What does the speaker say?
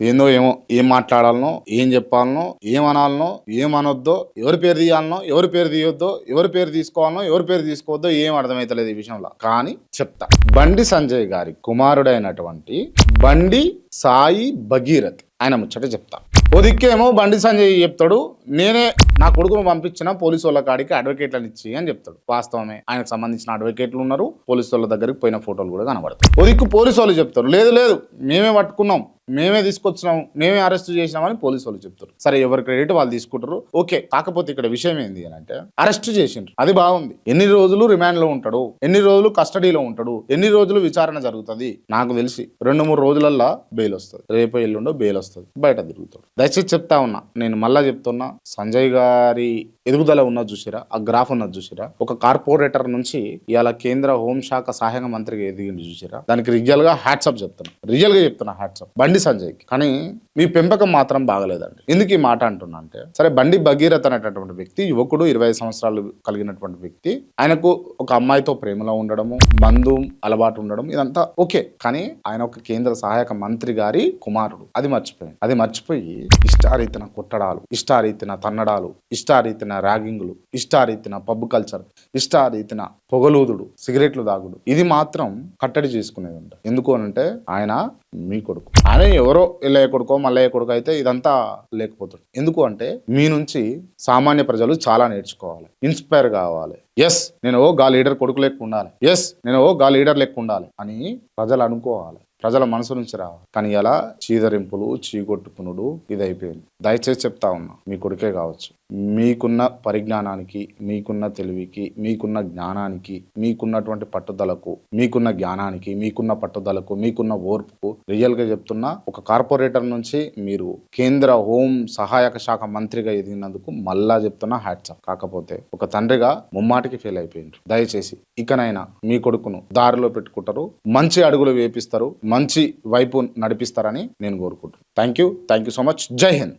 ఏందో ఏమో, ఏం మాట్లాడాలనో, ఏం చెప్పాలనో, ఏమనాలనో, ఏమనొద్దో, ఎవరి పేరు తీయాలనో, ఎవరి పేరు తీయొద్దో, ఎవరి పేరు తీసుకోవాలనో, ఎవరి పేరు తీసుకోవద్దో ఏం అర్థమైతలేదు ఈ విషయంలో. కానీ చెప్తా, బండి సంజయ్ గారి కుమారుడైనటువంటి బండి సాయి భగీరథ్ ఆయన ముచ్చట చెప్తా. ఓ దిక్కేమో బండి సంజయ్ చెప్తాడు, నేనే నా కొడుకును పంపించిన పోలీసు వాళ్ళ కాడికి అడ్వకేట్లను ఇచ్చి అని చెప్తాడు. వాస్తవమే, ఆయనకు సంబంధించిన అడ్వకేట్లు ఉన్నారు, పోలీసు వాళ్ళ దగ్గరికి పోయిన ఫోటోలు కూడా కనబడతాయి. ఓ దిక్కు పోలీసు వాళ్ళు చెప్తారు, లేదు లేదు మేమే పట్టుకున్నాం, మేమే తీసుకొచ్చినాం, మేమే అరెస్ట్ చేసినామని పోలీసు వాళ్ళు చెప్తారు. సరే, ఎవరి క్రెడిట్ వాళ్ళు తీసుకుంటారు, ఓకే. కాకపోతే ఇక్కడ విషయం ఏంది అని అంటే, అరెస్ట్ చేసిండ్రు, అది బాగుంది. ఎన్ని రోజులు రిమాండ్ లో ఉంటాడు, ఎన్ని రోజులు కస్టడీలో ఉంటాడు, ఎన్ని రోజులు విచారణ జరుగుతుంది, నాకు తెలిసి 2-3 రోజులల్లో బెయిల్ వస్తుంది. రేపు ఎల్లుండో బెయిల్ వస్తుంది, బయట తిరుగుతాడు. దయచేసి చెప్తా ఉన్నా, నేను మళ్ళా చెప్తున్నా, సంజయ్ గారి ఎదుగుదల ఉన్నది చూసిరా, ఆ గ్రాఫ్ ఉన్నది చూసిరా. ఒక కార్పొరేటర్ నుంచి ఇవాళ కేంద్ర హోంశాఖ సహాయ మంత్రిగా ఎదిగింది చూసిరా. దానికి రియల్ గా హ్యాట్సప్ చెప్తున్నా, రియల్ గా చెప్తున్నా హ్యాట్సప్ బండి సంజయ్. కానీ మీ పెంపకం మాత్రం బాగలేదండి. ఎందుకు ఈ మాట అంటున్నా అంటే, సరే, బండి భగీరథ్ అనేటటువంటి వ్యక్తి యువకుడు, 25 సంవత్సరాలు కలిగినటువంటి వ్యక్తి. ఆయనకు ఒక అమ్మాయితో ప్రేమలో ఉండడము, బంధు అలవాటు ఉండడం, ఇదంతా ఓకే. కానీ ఆయన ఒక కేంద్ర సహాయక మంత్రి గారి కుమారుడు. అది మర్చిపోయి ఇష్టారీతిన కొట్టడాలు, ఇష్టారీతిన తన్నడాలు, ఇష్టారీతిన ర్యాగింగులు, ఇష్టారీతిన పబ్ కల్చర్, ఇష్టారీతిన పొగలూదుడు, సిగరెట్లు దాగుడు, ఇది మాత్రం కట్టడి చేసుకునేది అంట. ఎందుకు అనంటే ఆయన మీ కొడుకు. ఆయన ఎవరో ఇల్లయ్య కొడుకో మల్లయ్య కొడుకు అయితే ఇదంతా లేకపోతుంది. ఎందుకు అంటే మీ నుంచి సామాన్య ప్రజలు చాలా నేర్చుకోవాలి, ఇన్స్పైర్ కావాలి. ఎస్, నేను గా లీడర్ కొడుకు లెక్క ఉండాలి, ఎస్ నేను గా లీడర్ లెక్క ఉండాలి అని ప్రజలు అనుకోవాలి, ప్రజల మనసు నుంచి రావాలి. కానీ ఇలా చీదరింపులు, చీకొట్టుకునుడు ఇది అయిపోయింది. దయచేసి చెప్తా ఉన్నా, మీ కొడుకే కావచ్చు, మీకున్న పరిజ్ఞానానికి, మీకున్న తెలివికి, మీకున్న జ్ఞానానికి, మీకున్నటువంటి పట్టుదలకు, మీకున్న జ్ఞానానికి, మీకున్న పట్టుదలకు, మీకున్న ఓర్పుకు రియల్ గా చెప్తున్నా, ఒక కార్పొరేటర్ నుంచి మీరు కేంద్ర హోం సహాయక శాఖ మంత్రిగా ఎదిగినందుకు మళ్ళా చెప్తున్నా హ్యాట్సాప్. కాకపోతే ఒక తండ్రిగా ముమ్మాటికి ఫెయిల్ అయిపోయింది. దయచేసి ఇకనైనా మీ కొడుకును దారిలో పెట్టుకుంటారు, మంచి అడుగులు వేపిస్తారు, మంచి వైపు నడిపిస్తారని నేను కోరుకుంటున్నాను. Thank you so much. జై హింద్.